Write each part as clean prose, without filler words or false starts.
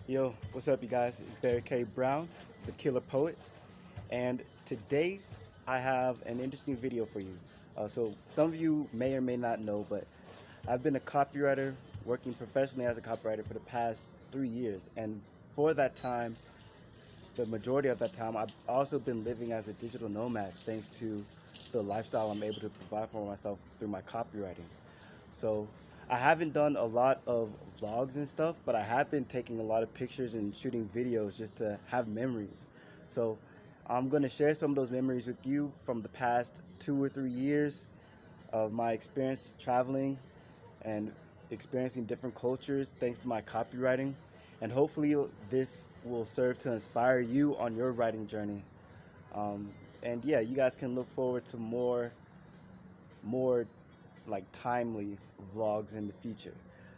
Yo, what's up, you guys? It's Barry K. Brown, the Killer Poet, and today I have an interesting video for you. So, some of you may or may not know, but I've been a copywriter working professionally as a copywriter for the past 3 years, and for that time, the majority of that time, I've also been living as a digital nomad thanks to the lifestyle I'm able to provide for myself through my copywriting. So I haven't done a lot of vlogs and stuff, but I have been taking a lot of pictures and shooting videos just to have memories. So I'm going to share some of those memories with you from the past 2 or 3 years of my experience traveling and experiencing different cultures thanks to my copywriting. And hopefully, this will serve to inspire you on your writing journey. Um, and yeah, you guys can look forward to more like timely vlogs in the future.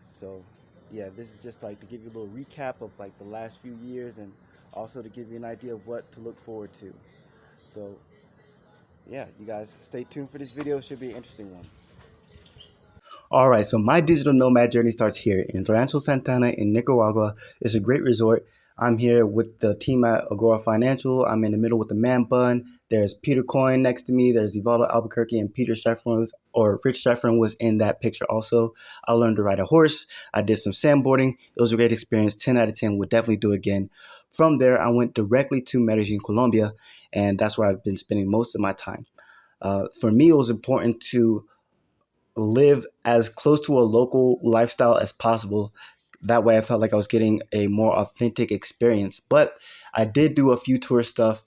So yeah, this is just like to give you a little recap of like the last few years and also to give you an idea of what to look forward to. So yeah, you guys stay tuned for this video. It should be an interesting one. All right, so my digital nomad journey starts here in Rancho Santana in Nicaragua. It's a great resort. I'm here with the team at Agora Financial. I'm in the middle with the man bun. There's Peter Coyne next to me. There's Evaldo Albuquerque and Peter Steffren Rich Steffren was in that picture also. I learned to ride a horse. I did some sandboarding. It was a great experience. 10 out of 10. Would definitely do again. From there, I went directly to Medellín, Colombia, and that's where I've been spending most of my time. For me, it was important to live as close to a local lifestyle as possible. That way I felt like I was getting a more authentic experience. But I did do a few tour stuff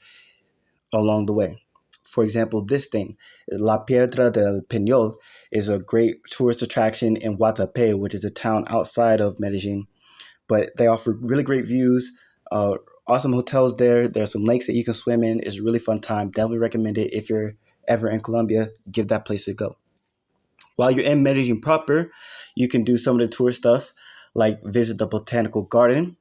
along the way. For example, this thing, La Piedra del Peñol, is a great tourist attraction in Guatapé, which is a town outside of Medellin. But they offer really great views, awesome hotels there. There's some lakes that you can swim in. It's a really fun time. Definitely recommend it if you're ever in Colombia. Give that place a go. While you're in Medellin proper, you can do some of the tour stuff, like visit the botanical garden.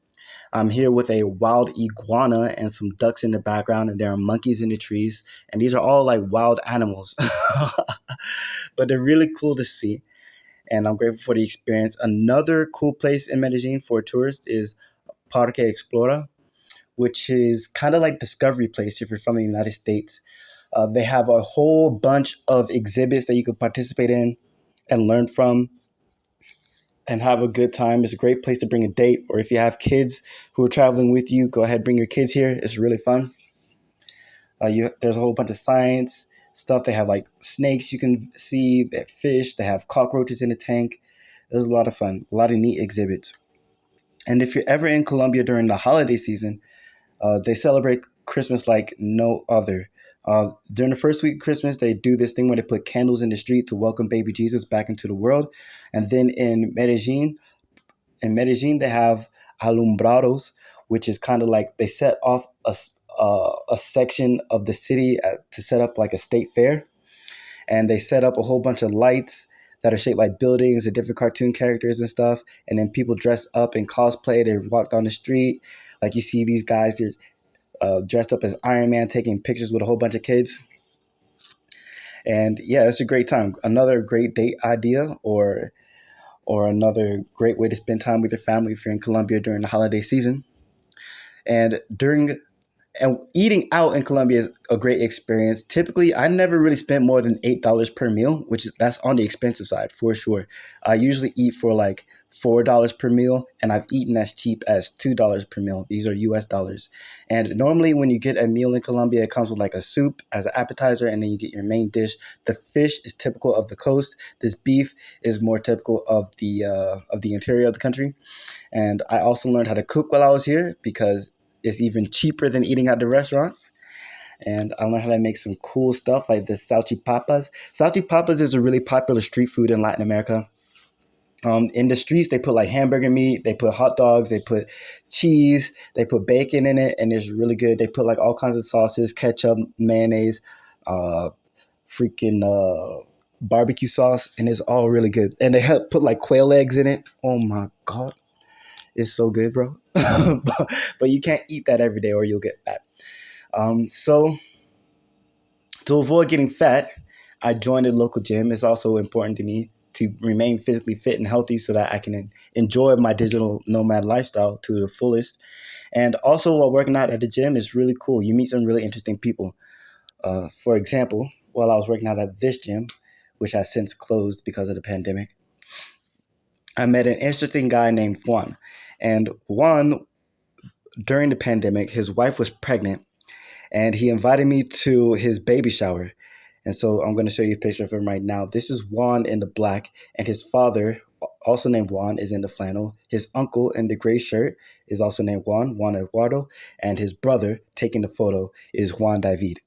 I'm here with a wild iguana and some ducks in the background, and there are monkeys in the trees. And these are all like wild animals, but they're really cool to see. And I'm grateful for the experience. Another cool place in Medellin for tourists is Parque Explora, which is kind of like Discovery Place if you're from the United States. They have a whole bunch of exhibits that you can participate in and learn from and have a good time. It's a great place to bring a date, or if you have kids who are traveling with you, go ahead, bring your kids here. It's really fun. There's a whole bunch of science stuff. They have like snakes you can see, they have fish, they have cockroaches in the tank. It was a lot of fun, a lot of neat exhibits. And if you're ever in Colombia during the holiday season, they celebrate Christmas like no other. During the first week of Christmas, they do this thing where they put candles in the street to welcome baby Jesus back into the world. And then in Medellin, they have alumbrados, which is kind of like they set off a section of the city to set up like a state fair. And they set up a whole bunch of lights that are shaped like buildings and different cartoon characters and stuff. And then people dress up in cosplay. They walk down the street. Like you see these guys here dressed up as Iron Man taking pictures with a whole bunch of kids. And yeah, it's a great time. Another great date idea or another great way to spend time with your family if you're in Colombia during the holiday season. And eating out in Colombia is a great experience. Typically, I never really spent more than $8 per meal, that's on the expensive side for sure. I usually eat for like $4 per meal, and I've eaten as cheap as $2 per meal. These are US dollars. And normally when you get a meal in Colombia, it comes with like a soup as an appetizer, and then you get your main dish. The fish is typical of the coast. This beef is more typical of the interior of the country. And I also learned how to cook while I was here because it's even cheaper than eating at the restaurants. And I learned how to make some cool stuff like the salchipapas. Salchipapas is a really popular street food in Latin America. In the streets, they put like hamburger meat, they put hot dogs, they put cheese, they put bacon in it, and it's really good. They put like all kinds of sauces, ketchup, mayonnaise, uh, freaking barbecue sauce, and it's all really good. And they put like quail eggs in it. Oh my God. It's so good, bro. But you can't eat that every day or you'll get fat. So to avoid getting fat, I joined a local gym. It's also important to me to remain physically fit and healthy so that I can enjoy my digital nomad lifestyle to the fullest. And also, while working out at the gym is really cool. You meet some really interesting people. For example, while I was working out at this gym, which has since closed because of the pandemic, I met an interesting guy named Juan. And Juan, during the pandemic, his wife was pregnant and he invited me to his baby shower. And so I'm going to show you a picture of him right now. This is Juan in the black, and his father, also named Juan, is in the flannel. His uncle in the gray shirt is also named Juan, Juan Eduardo, and his brother taking the photo is Juan David.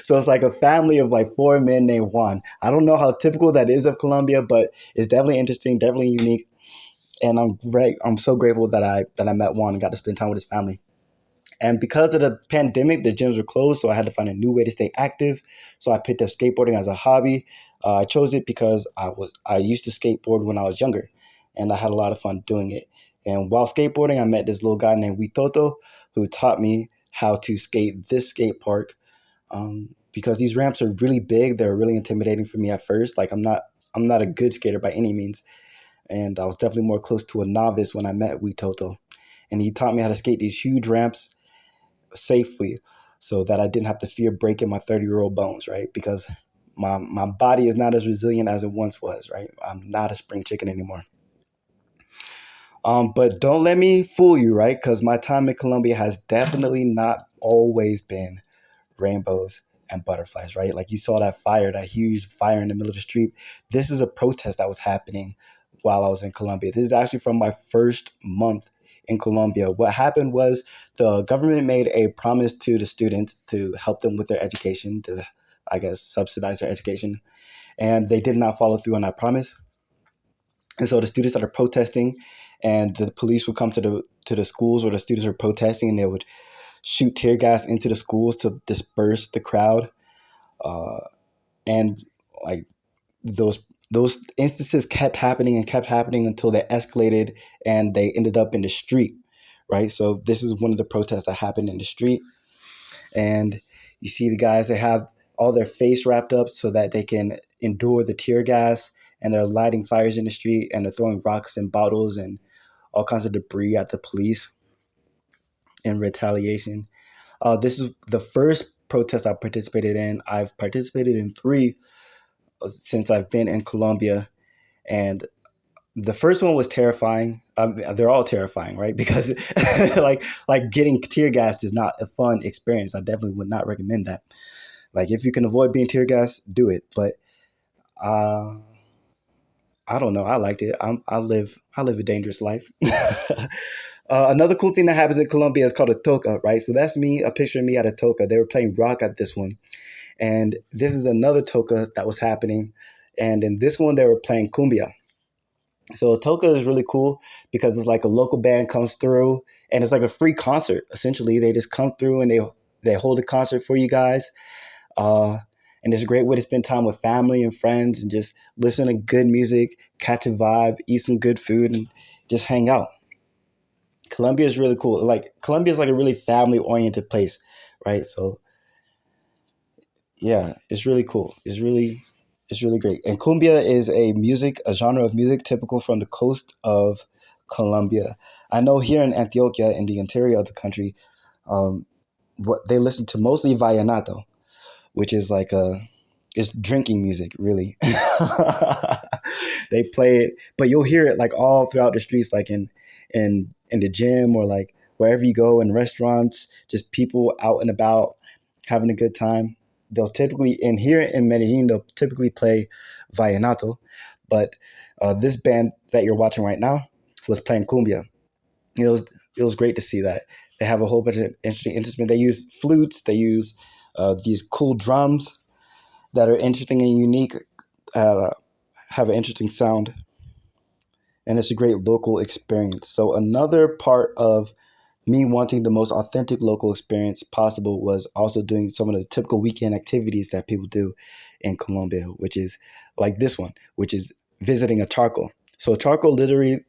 So it's like a family of like four men named Juan. I don't know how typical that is of Colombia, but it's definitely interesting, definitely unique. And I'm so grateful that I met Juan and got to spend time with his family. And because of the pandemic, the gyms were closed, so I had to find a new way to stay active. So I picked up skateboarding as a hobby. I chose it because I used to skateboard when I was younger, and I had a lot of fun doing it. And while skateboarding, I met this little guy named Witoto who taught me how to skate this skate park. Because these ramps are really big, they're really intimidating for me at first. Like I'm not a good skater by any means, and I was definitely more close to a novice when I met Witoto. And he taught me how to skate these huge ramps safely so that I didn't have to fear breaking my 30-year-old bones, right? Because my body is not as resilient as it once was, right? I'm not a spring chicken anymore. But don't let me fool you, right? Because my time in Colombia has definitely not always been rainbows and butterflies, right? Like you saw that fire, that huge fire in the middle of the street. This is a protest that was happening while I was in Colombia. This is actually from my first month in Colombia. What happened was the government made a promise to the students to help them with their education, to, I guess, subsidize their education. And they did not follow through on that promise. And so the students started protesting, and the police would come to the schools where the students were protesting, and they would shoot tear gas into the schools to disperse the crowd. Uh, and like those those instances kept happening and kept happening until they escalated and they ended up in the street, right? So this is one of the protests that happened in the street, and you see the guys, they have all their face wrapped up so that they can endure the tear gas, and they're lighting fires in the street, and they're throwing rocks and bottles and all kinds of debris at the police in retaliation. This is the first protest I participated in. I've participated in three since I've been in Colombia, and the first one was terrifying. They're all terrifying, right? Because like getting tear gassed is not a fun experience. I definitely would not recommend that. Like if you can avoid being tear gassed, do it. But uh, I don't know. I liked it. I live a dangerous life. Another cool thing that happens in Colombia is called a toca, right? So that's me, a picture of me at a toca. They were playing rock at this one. And this is another toca that was happening. And in this one, they were playing cumbia. So a toca is really cool because it's like a local band comes through and it's like a free concert. Essentially, they just come through and they hold a concert for you guys. Uh, and it's a great way to spend time with family and friends and just listen to good music, catch a vibe, eat some good food, and just hang out. Colombia is really cool. Like Colombia is like a really family oriented place, right? So yeah, it's really cool. It's really great. And cumbia is a genre of music typical from the coast of Colombia. I know here in Antioquia, in the interior of the country, um, what they listen to mostly vallenato, which is like it's drinking music, really. They play it, but you'll hear it like all throughout the streets, like in the gym or like wherever you go in restaurants, just people out and about having a good time. They'll typically, and here in Medellin, they'll typically play vallenato, but this band that you're watching right now was playing cumbia. It was it was great to see that. They have a whole bunch of interesting instruments. They use flutes. They use these cool drums that are interesting and unique, uh, have an interesting sound, and it's a great local experience. So another part of me wanting the most authentic local experience possible was also doing some of the typical weekend activities that people do in Colombia, which is like this one, which is visiting a charco. So charco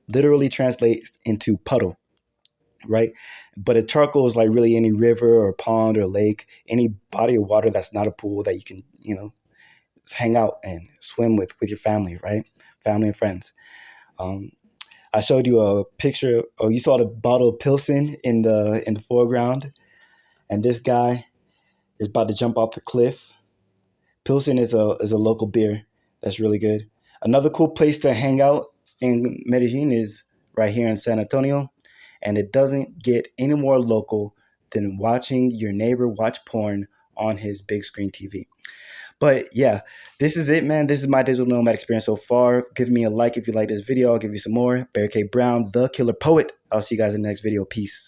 literally translates into puddle, right? But a charco is like really any river or pond or lake, any body of water that's not a pool that you can, hang out and swim with your family, right? Family and friends. Um, I showed you a picture. Oh, you saw the bottle of Pilsen in the foreground, and this guy is about to jump off the cliff. Pilsen is a local beer that's really good. Another cool place to hang out in Medellin is right here in San Antonio, and it doesn't get any more local than watching your neighbor watch porn on his big screen TV. But yeah, this is it, man. This is my digital nomad experience so far. Give me a like if you like this video. I'll give you some more. Barricade Brown, the killer poet. I'll see you guys in the next video. Peace.